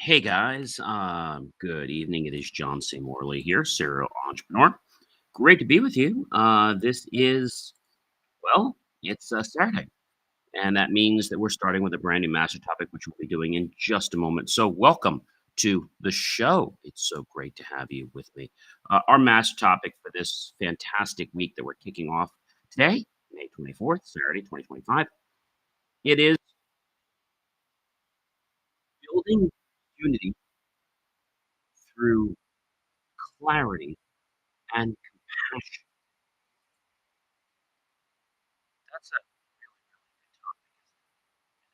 Hey guys, good evening. It is John C. Morley here, serial entrepreneur. Great to be with you. This is, well, it's Saturday, and that means that we're starting with a brand new master topic, which we'll be doing in just a moment. So, welcome to the show. It's so great to have you with me. Our master topic for this fantastic week that we're kicking off today, May 24th, Saturday, 2025, it is building unity through clarity and compassion. That's a really, really good topic,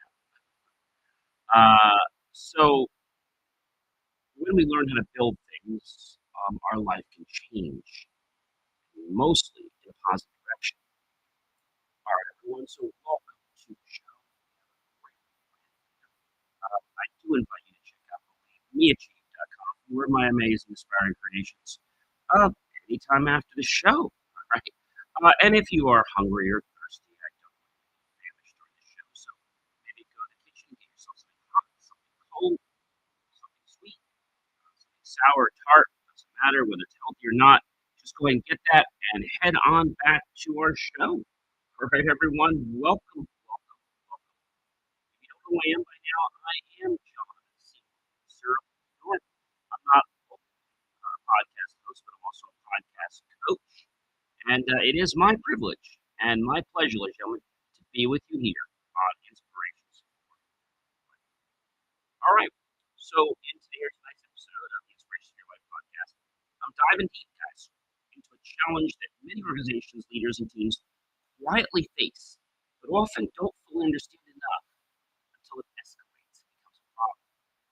isn't it? So when we learn how to build things, our life can change, mostly in a positive direction. All right, everyone. So welcome to the show. I do invite you to check out meachieve.com, where my amazing, inspiring creations. Uh, Anytime after the show, all right. And if you are hungry or thirsty, I don't want you to be famished during the show. So maybe go to the kitchen, get yourself something hot, something cold, something sweet, something sour, tart, doesn't matter whether it's healthy or not. Just go ahead and get that and head on back to our show. All right, everyone, welcome, welcome, welcome. If you don't know who I am by now, I am John C. Syrup North. I'm not a podcast host, but I'm also a podcast coach. And it is my privilege and my pleasure, ladies and gentlemen, to be with you here on Inspirations. All right. So in tonight's episode of the Inspiration of Your Life podcast, I'm diving deep, guys, into a challenge that many organizations, leaders, and teams quietly face, but often don't fully understand enough until it escalates and becomes a problem.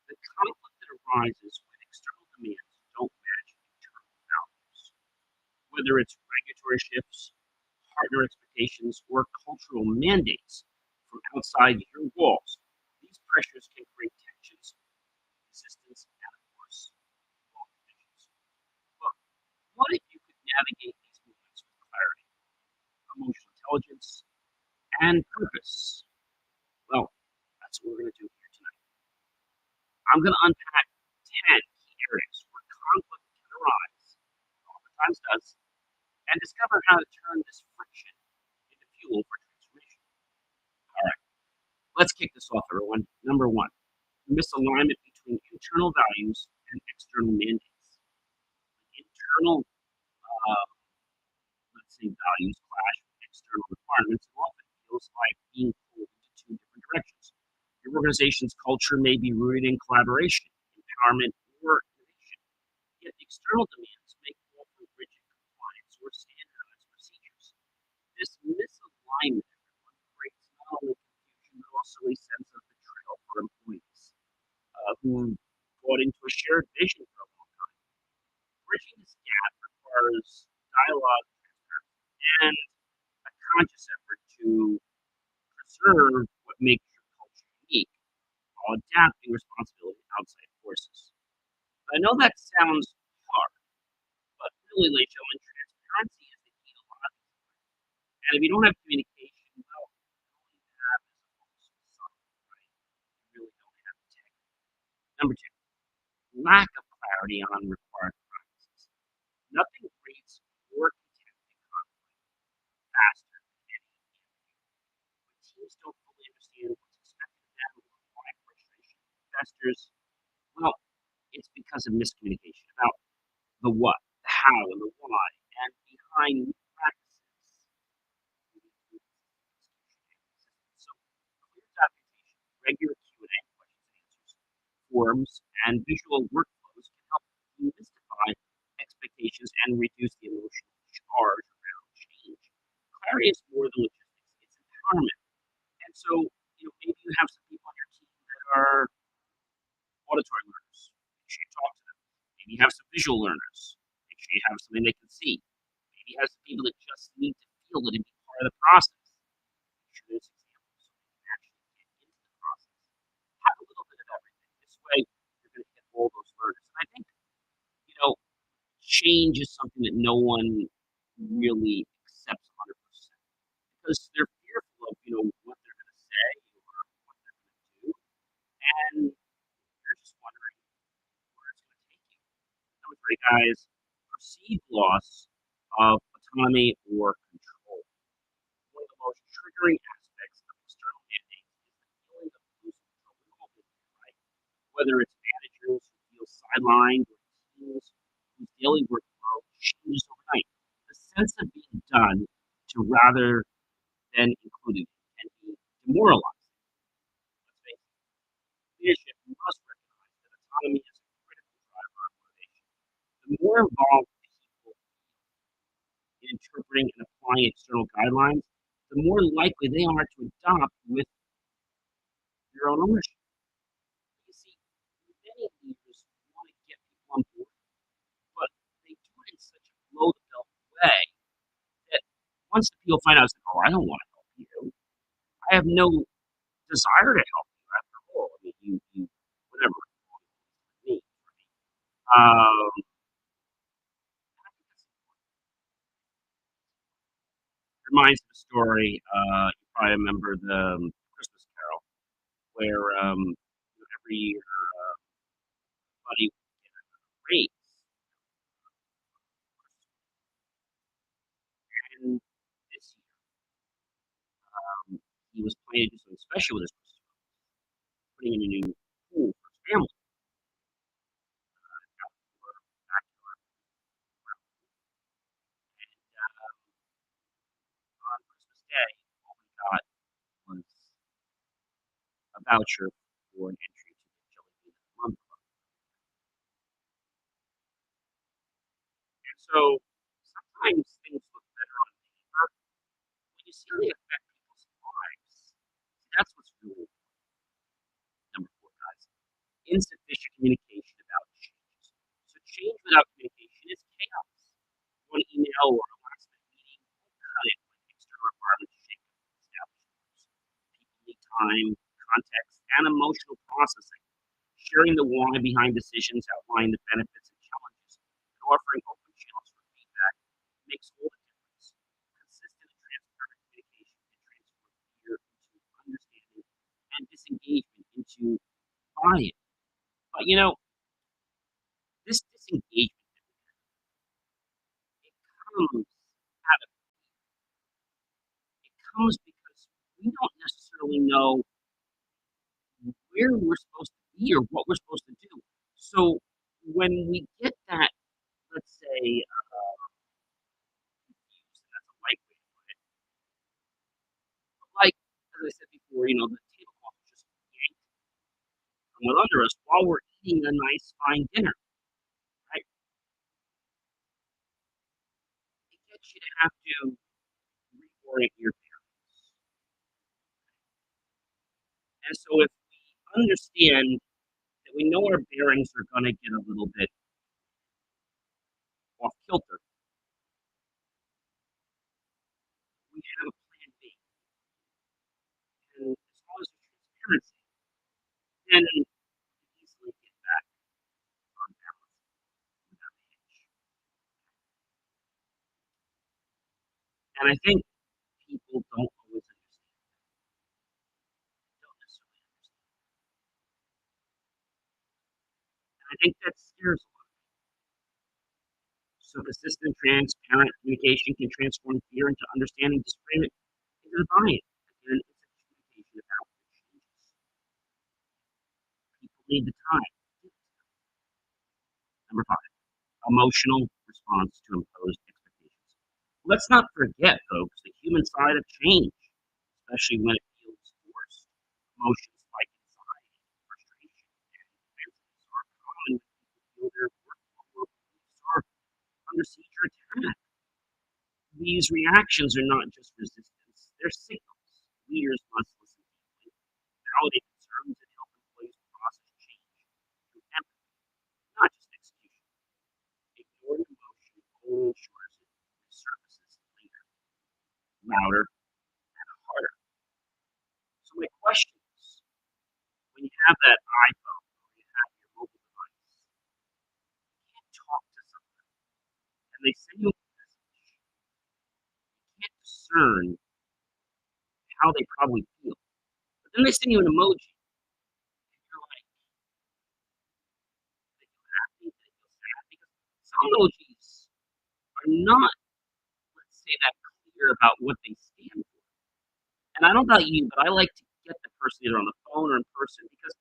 The conflict that arises when external demands don't match internal values. Whether it's regulatory shifts, partner expectations, or cultural mandates from outside your walls, these pressures can create tensions, resistance, and of course, long divisions. But what if you could navigate these moments with clarity, emotional intelligence, and purpose? Well, that's what we're going to do here tonight. I'm going to unpack 10 key areas where conflict can arise, oftentimes does, and discover how to turn this friction into fuel for transformation. All right, let's kick this off, everyone. Number one, misalignment between internal values and external mandates. Internal, uh, let's say, values clash with external requirements and often feels like being pulled into two different directions. Your organization's culture may be rooted in collaboration, empowerment, or innovation, yet the external demands may call for rigid compliance or standardized procedures. This misalignment, everyone, creates not only confusion but also a sense of betrayal for employees who bought into a shared vision for a long time. Bridging this gap requires dialogue, and a conscious effort to preserve what makes your culture unique while adapting responsibility to outside forces. I know that sounds hard, but really, ladies and gentlemen, transparency is the key to a lot of these. And if you don't have communication, well, all you have is a false facade, right? You really don't have integrity. Number two, lack of clarity on required practices. Nothing breeds more contempt and conflict faster than any ambiguity. When teams don't fully understand what's expected of them or why frustration festers, well, it's because of miscommunication about the what, the how, and the why, and behind new practices. So, clear documentation, regular Q&A, questions and answers, forms, and visual workflows can help demystify expectations and reduce the emotional charge around change. Clarity is more than logistics; it's empowerment. And so, maybe you have some people on your team that are auditory learners. Make sure you talk to them. Maybe you have some visual learners. Make sure you have something they can see. Maybe you have some people that just need to feel it and be part of the process. Make sure there's examples so they can actually get into the process. Have a little bit of everything. This way, you're going to get all those learners. And I think, you know, change is something that no one really accepts 100% because they're fearful of, what they're going to say or what they're going to do. And you're just wondering right, guys? Perceived loss of autonomy or control. One of the most triggering aspects of external mandates is the feeling of losing control. We've all been there, right? Whether it's managers who feel sidelined or teams whose daily workflow changes overnight. The sense of being done to rather than included can be demoralizing. Let's face it, leadership must recognize that autonomy is a critical driver of motivation. The more involved people in interpreting and applying external guidelines, the more likely they are to adopt with their own ownership. You see, many leaders want to get people on board, but they do it in such a below the belt way that once the people find out, it's like, oh, I don't want to help you. I have no desire to help you after all. I mean, you, whatever. Me. I think that's reminds me of a story. You probably remember the Christmas Carol, where every year, Buddy would get a raise, and this year he was planning to do something special with his Christmas, putting in a new pool for his family. Back on Christmas Day, all we got was a voucher for an entry to the Jelly Bean of the Month Club. And so sometimes things look better on paper when you see how they affect people's lives. See, that's what's really number four, guys. Insufficient communication about changes. So change without communication is chaos. One email or a last minute meeting won't cut it when external requirements shake up established rules. People need time, context, and emotional processing. Sharing the why behind decisions, outlining the benefits and challenges, and offering open channels for feedback makes all the difference. Consistent and transparent communication can transform fear into understanding and disengagement into buy-in. But this disengagement, it comes out of it comes because we don't necessarily know where we're supposed to be or what we're supposed to do. So when we get that, let's say, confused, and that's a light way to put it, but like as I said before, the tablecloth is just yanked from under us while we're eating a nice fine dinner, right? It gets you to have to reorient your bearings. And so if we understand that we know our bearings are going to get a little bit off kilter, we have a plan B. And as long as there's transparency, then we can easily get back on balance without a hitch. And I think people don't always understand, don't necessarily understand. And I think that scares a lot. So consistent, transparent communication can transform fear into understanding, disagreement into the buy-in. Again, it's a communication about the changes. People need the time. Number five, emotional response to imposed expectations. Let's not forget, folks, the human side of change, especially when it feels forced. Emotions like anxiety, frustration, and defensiveness are common when people feel their workflow or beliefs are under siege or attack. These reactions are not just resistance, they're signals. Leaders must listen deeply, validate concerns, and help employees process change through empathy, not just execution. Ignoring emotion only ensures it resurfaces later, louder, and harder. So my question is, when you have that iPhone or you have your mobile device, you can't talk to someone and they send you a message, you can't discern how they probably feel. But then they send you an emoji and you're like, do they feel happy? Do they feel sad? Because emojis are not, let's say, that clear about what they stand for. And I don't know about you, but I like to get the person either on the phone or in person because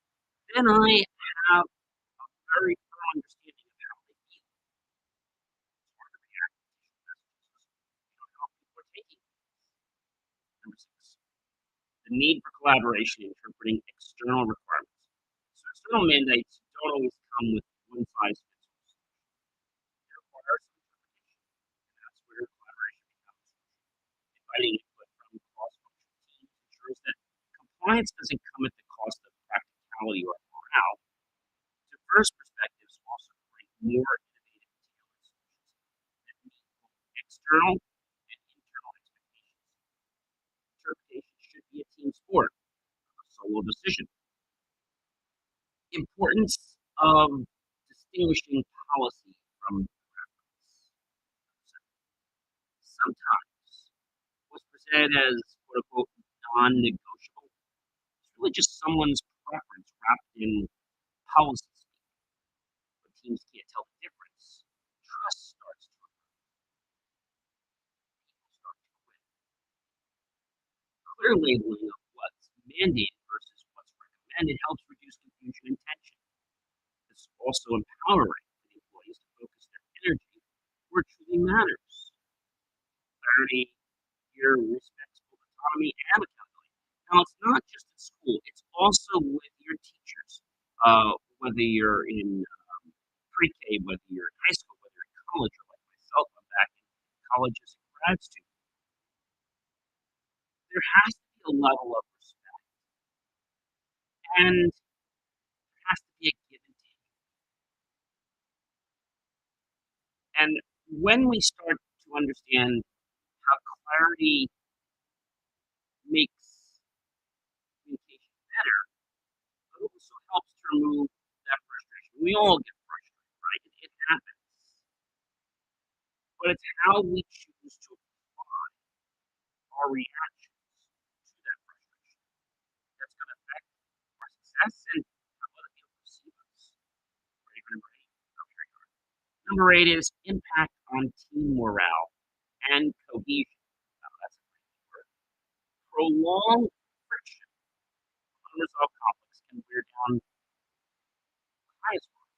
then I have a very thorough understanding of how they feel. It's hard to react to messages. You don't know how people are taking it. Number six, the need for collaboration in interpreting external requirements. So external mandates don't always come with one size fits all. They require some interpretation, and that's where collaboration becomes crucial. Inviting input from cross-functional teams ensures that compliance doesn't come at the cost of practicality or morale. Diverse perspectives also create more innovative tailored solutions that meet both external and internal expectations. Interpretation should be a team sport, not a solo decision. Importance of distinguishing policy from preference. Sometimes what's presented as quote unquote non-negotiable is really just someone's preference wrapped in policy speak. When teams can't tell the difference, trust starts to erode, people start to quit. Clear labeling of what's mandated versus what's recommended helps reduce confusion and tension. It's also empowering for the employees to focus their energy where it truly matters. Clarity here respects both autonomy and accountability. Now, it's not just at school, it's also with your teachers. Whether you're in pre K, whether you're in high school, whether you're in college, or like myself, I'm back in college as a grad student, there has to be a level of respect and there has to be a give and take. And when we start to understand how clarity makes communication better, it also helps to remove that frustration. We all get frustrated, right? It happens. But it's how we choose to apply our reactions to that frustration that's going to affect our success and how other people perceive us. Ready for number eight? Okay. Number eight is impact on team morale and cohesion. Now, that's a great word. Prolonged friction, unresolved conflicts can wear down the highest one,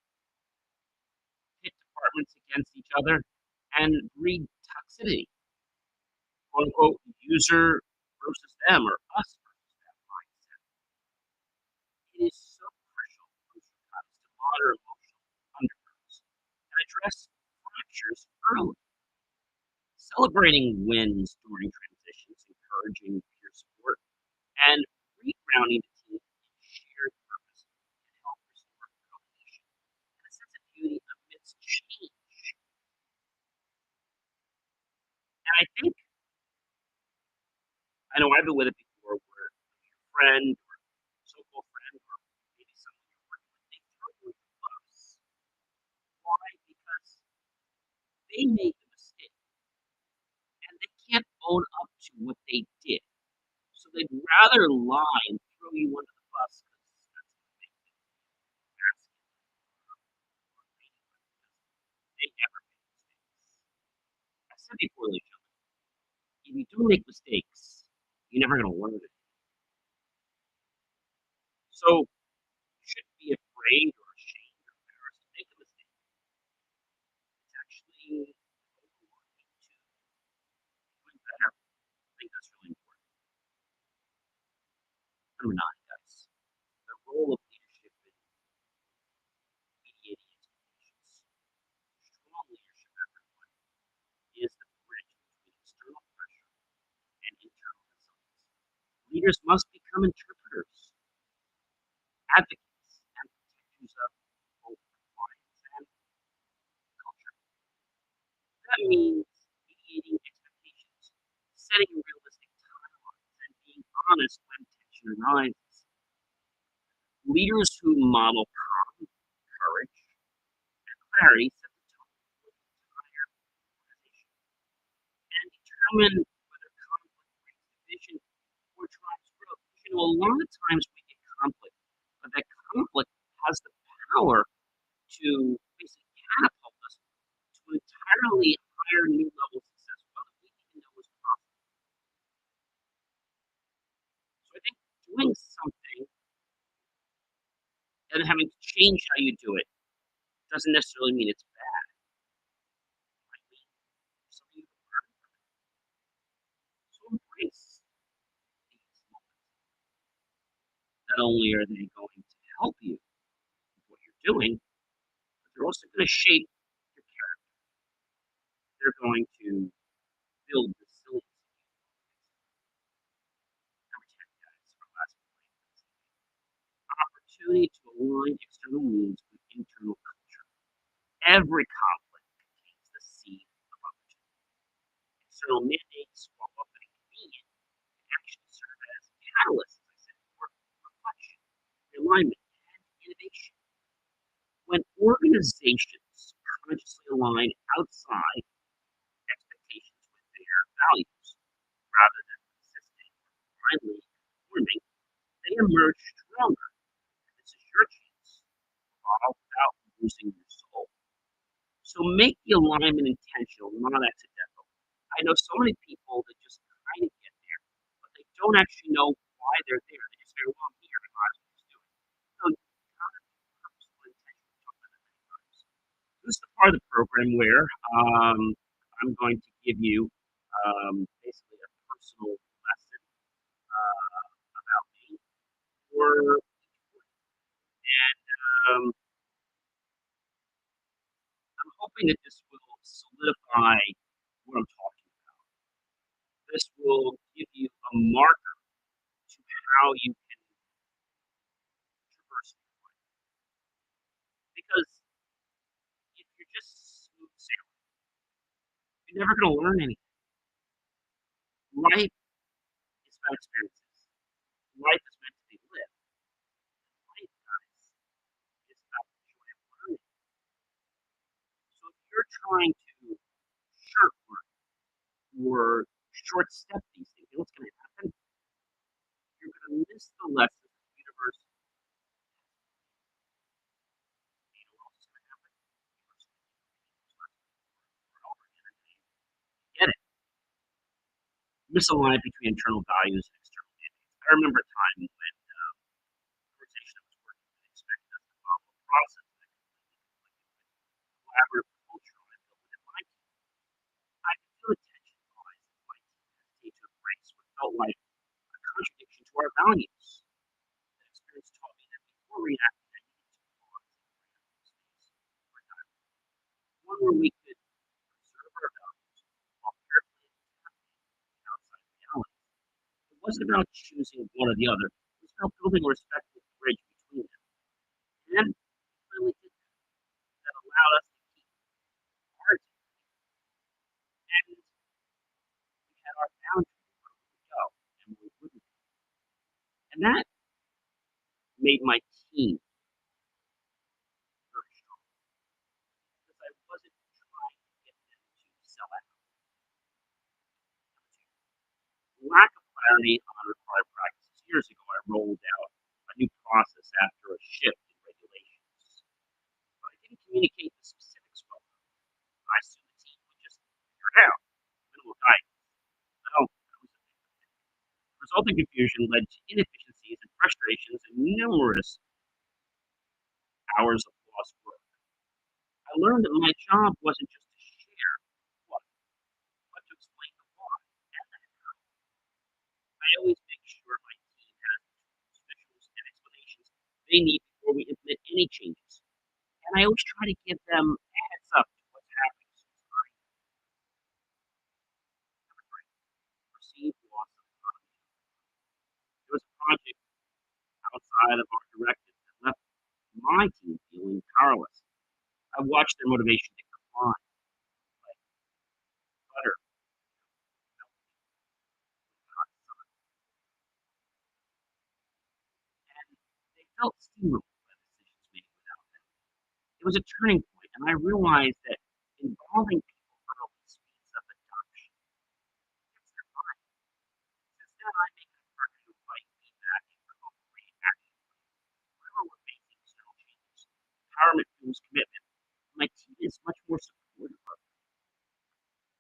pit departments against each other, and breed toxicity, quote unquote, user versus them or us versus them mindset. It is so crucial when it comes to modern emotional undercurrents and address fractures early. Celebrating wins during transitions, encouraging peer support, and regrounding the team in shared purpose can help restore cohesion and a sense of beauty amidst change. And I think, I know I've been with it before where your friend or so-called friend or maybe someone you're working with, they throw you under the bus. Why? Because they made the mistake and they can't own up to what they did. So they'd rather lie and throw you under the bus because that's what they do. They never make mistakes. I said before, ladies and gentlemen, if you do make mistakes, you're never going to learn it. So you shouldn't be afraid or ashamed or embarrassed to make a mistake. It's actually overworking to doing better. I think that's really important. Number nine, guys, the role of leadership in mediating expectations. Strong leadership, everyone, is the bridge between external pressure and internal resilience. Leaders must become interpreters, advocates, and protectors of both compliance and culture. That means mediating expectations, setting realistic timelines, and being honest when tension arises. Leaders who model calm, courage, and clarity set the tone for the entire organization and determine whether conflict brings division or drives growth. You know, a lot of times we get conflict, but that conflict has the power to basically catapult us to and having to change how you do it doesn't necessarily mean it's bad. It might mean something you can learn from it. So embrace these moments. Not only are they going to help you with what you're doing, but they're also going to shape your character. They're going to build resilience. Number 10, guys, our last point. Opportunity to align external needs with internal culture. Every conflict contains the seed of opportunity. External mandates, while often inconvenient, can actually serve as catalysts, as I said, for reflection, realignment, and innovation. When organizations consciously align outside expectations with their values, rather than resisting or blindly conforming, they emerge stronger. And this is your chance to evolve without losing your soul. So make the alignment intentional, not accidental. I know so many people that just kind of get there, but they don't actually know why they're there. They just say, well, I'm here, I might as well just do it. So you gotta be purposeful and intentional. We've talked about that many times. This is the part of the program where I'm going to give you basically a personal lesson about me for each one. And I'm hoping that this will solidify what I'm talking about. This will give you a marker to how you can traverse your life. Because if you're just smooth sailing, you're never going to learn anything. Life is about experiences. Life is meant to be lived. Life, guys, is about the joy of learning. So if you're trying to shirk learning or short step these things, you know what's going to happen? You're going to miss the lessons the universe. You know what else is going to happen? The universe is going to keep repeating those lessons over and over again until you get it. Misalignment between internal values and external mandates. I remember a time when the organization I was working with expected us to follow a process that completely conflicted with the collaborative culture I built within my team. I could feel the tension rise as my team hesitated to embrace what felt like a contradiction to our values. That experience taught me that before reacting, I needed to pause and create space for dialogue. One where we could preserve our values while carefully adapting to outside realities. It wasn't about choosing one or the other. It was about building a respectful bridge between them. And we finally did that. That allowed us to keep our integrity. And we had our boundaries of where we would go and where we wouldn't go. And that made my team very strong because I wasn't trying to get them to sell out. Number two, lack of clarity on required practices. Years ago, I rolled out a new process after a shift in regulations, but I didn't communicate the specifics well. I assumed the team would just figure it out. Minimal guidance. No, that was a big mistake. The resulting confusion led to inefficiencies and frustrations and numerous hours of lost work. I learned that my job wasn't just to share what, but to explain the why and the how. I always make sure my team has the tools, visuals, and explanations they need before we implement any changes. And I always try to give them a heads up to what's happening so it's not number three, perceived loss of autonomy. There was a project outside of our directives that left my team feeling powerless. I watched their motivation decline like butter melting in the hot sun, and they felt steamrolled by the decisions made without them. It was a turning point, and I realized that involving people early speeds up adoption. Gets their buy. Since then, I make an effort to invite feedback and co-create action plans. Whenever we're facing external changes, empowerment fuels commitment. My team is much more supportive of it.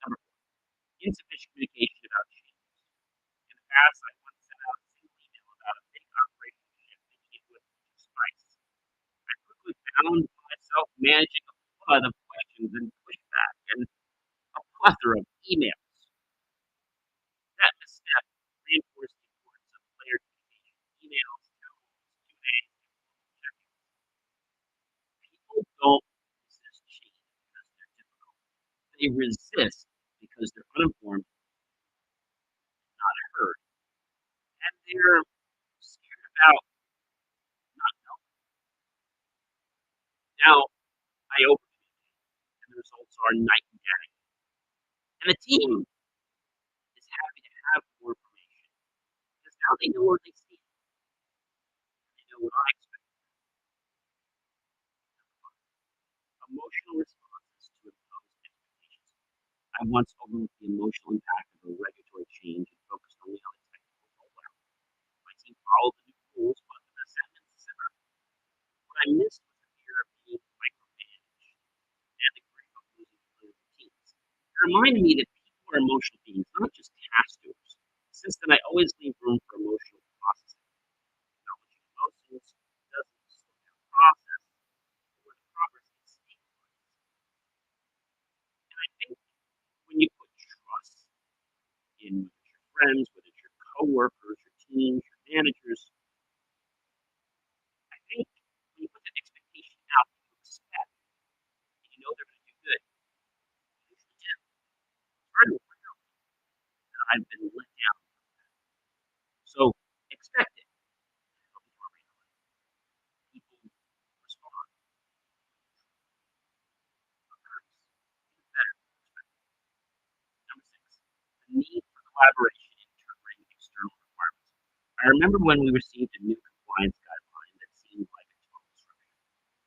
Number four, insufficient communication about changes. In the past, I once sent out a single email about a big operational shift thinking it would reduce price. found myself managing a flood of questions and pushback and a plethora of emails. That misstep reinforced the importance of player communication, emails, town halls, Q&As, and check-ins. People don't resist change because they're difficult. They resist because they're uninformed, not heard, and they're scared about not knowing. Now, I overcommunicate, and the results are night and day. And the team is happy to have more information because now they know where they stand. They know what I expect. Emotional responses to imposed expectations. I once overlooked the emotional impact of a regulatory change and focused only on the technical rollout. My team followed the new rules, but the resentment simmered. What I missed was the fear of being micromanaged and the grief of losing familiar routines. It reminded me that people are emotional beings, not just task doers. Since then, I always leave room for emotional processing. Acknowledging emotions doesn't slow down the process or the progress is stabilized. And I think when you put trust in whether it's your friends, whether it's your coworkers, your teams, your managers, I think when you put that expectation out that you expect and you know they're going to do good, you usually do. It's very rare that I've been let down. So expect it. It'll be more reality. People respond. Others even better. Number six, the need for collaboration in interpreting external requirements. I remember when we received a new compliance guideline that seemed like a total disruption.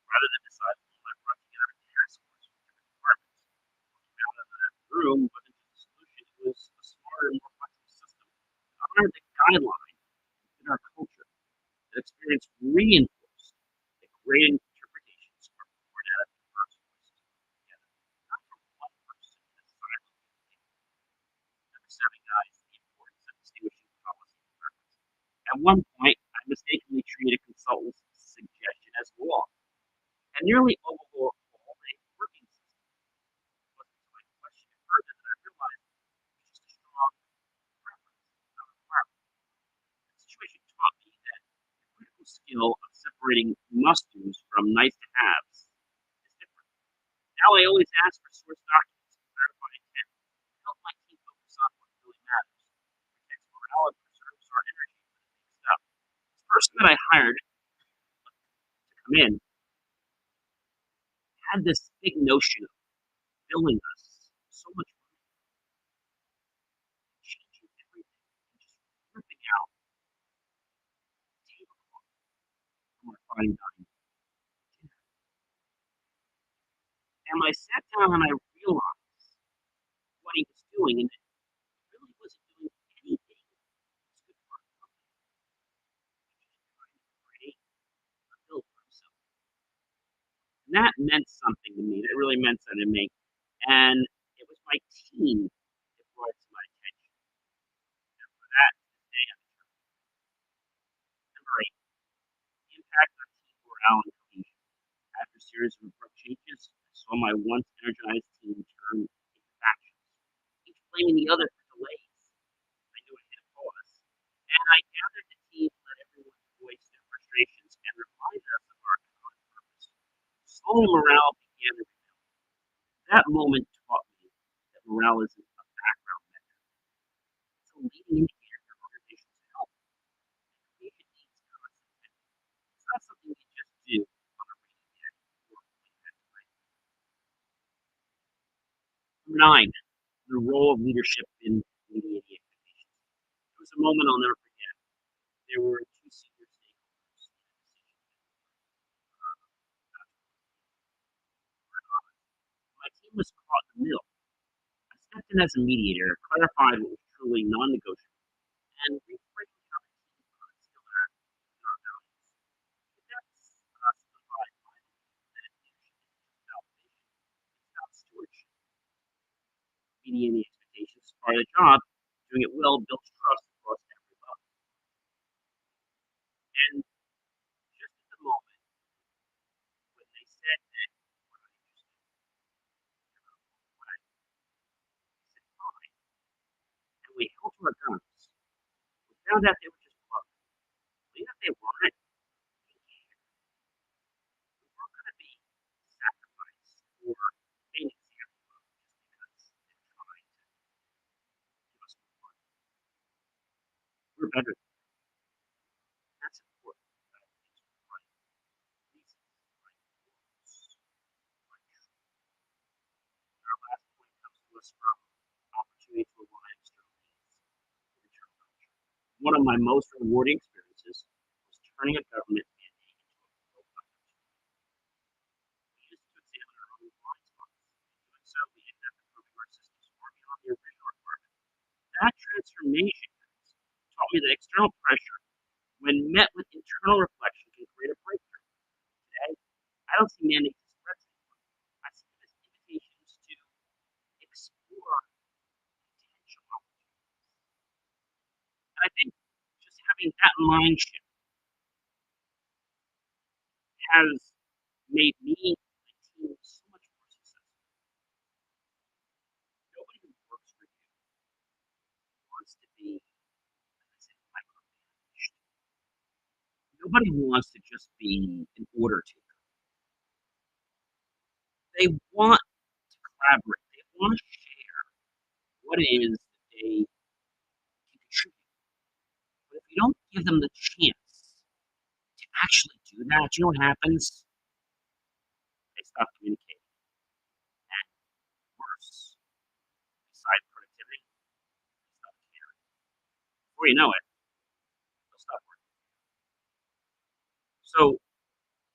Rather than decide alone, I brought together a task force from different departments. What came out of that room wasn't just a solution, it was a smarter, more flexible system that honored the guideline in our culture. The experience reinforced that great interpretations are born out of diverse voices together, not from one person in a siloed community. Number seven, guys, the importance of distinguishing policy and preference. At one point, I mistakenly treated a consultant's suggestion as law and nearly overhauled a working system. It wasn't until I questioned it further that I realized it was just a strong preference, not a requirement. The situation taught me that the critical skill of separating must-dos from nice-to-haves is different. Now I always ask for source documents to clarify intent and help my team focus on what really matters. It protects morale and preserves our energy for the big stuff. This person that I hired to come in had this big notion of billing us so much money, changing everything, and just ripping out the tablecloth from our fine dining dinner. And I sat down and I realized what he was doing, and it really wasn't doing anything that was good for our company. He was just trying to create a bill for himself. And that meant something to me. That really meant something to me. And it was my team that brought it to my attention. And for that, today I'm determined. Number eight, the impact on team morale and cohesion. After a series of abrupt changes, I saw my once energized team turn into factions, each blaming the other for delays. I knew I hit a pause, and I gathered the team to let everyone voice their frustrations and remind us of our common purpose. Slowly, morale began to rebuild. That moment taught me that morale isn't a background metric; it's a leading indicator for organization's health. Cohesion needs constant attention. It's not something you just do on a rainy day or when you have time. Number nine, the role of leadership in mediating expectations. It was a moment I'll never forget. There were two senior stakeholders in a decision that not to honest. My team was caught in the middle. I stepped in as a mediator, clarified what was truly non-negotiable, and reframed how the team could still act within our values. That's solidified my belief that leadership isn't just about vision, it's about stewardship. Mediating expectations is part of the job. Doing it well builds trust across every level. And just at the moment when they that they were just plugged. Believe that they weren't. We weren't going to be sacrificed or made an example of just because they're trying to give us more money. We're better than that. That's important. That things for the right reasons, right goals, right truth. Our last point comes to us from opportunity to align external needs with internal culture. One of my most rewarding experiences was turning a government mandate into a growth opportunity. We used to examine our own blind spots. In doing so, we ended up improving our systems far beyond the original requirement. That transformation taught me that external pressure, when met with internal reflection, can create a breakthrough. Today, I don't see mandates as threats anymore. I see them as invitations to explore potential opportunities. And I think just having that mind shift has made me and my team so much more successful. Nobody who works for you wants to be, as I said, micromanaged. Nobody wants to just be an order taker. They want to collaborate. They want to share what it is that they can contribute. But if you don't give them the chance to actually do that, you know what happens? They stop communicating. And worse, besides productivity, they stop caring. Before you know it, they'll stop working. So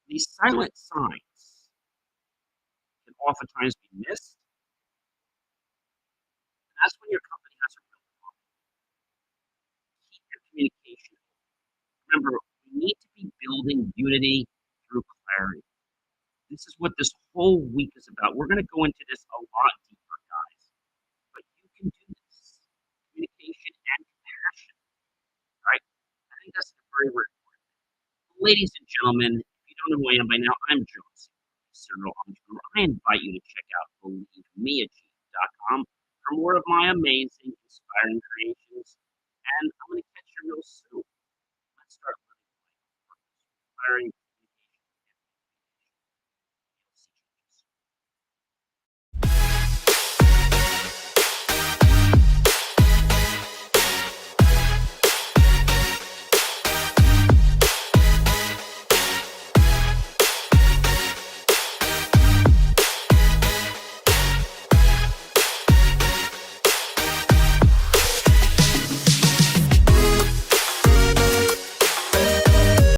these silent signs can oftentimes be missed. And that's when your company has a real problem. Keep your communication open. Remember, we need to be building unity through clarity. This is what this whole week is about. We're going to go into this a lot deeper, guys. But you can do this. Communication and compassion, right? I think that's very, very important. Ladies and gentlemen, if you don't know who I am by now, I'm Jones, serial entrepreneur. I invite you to check out BelieveMeAchieve.com for more of my amazing, inspiring creations.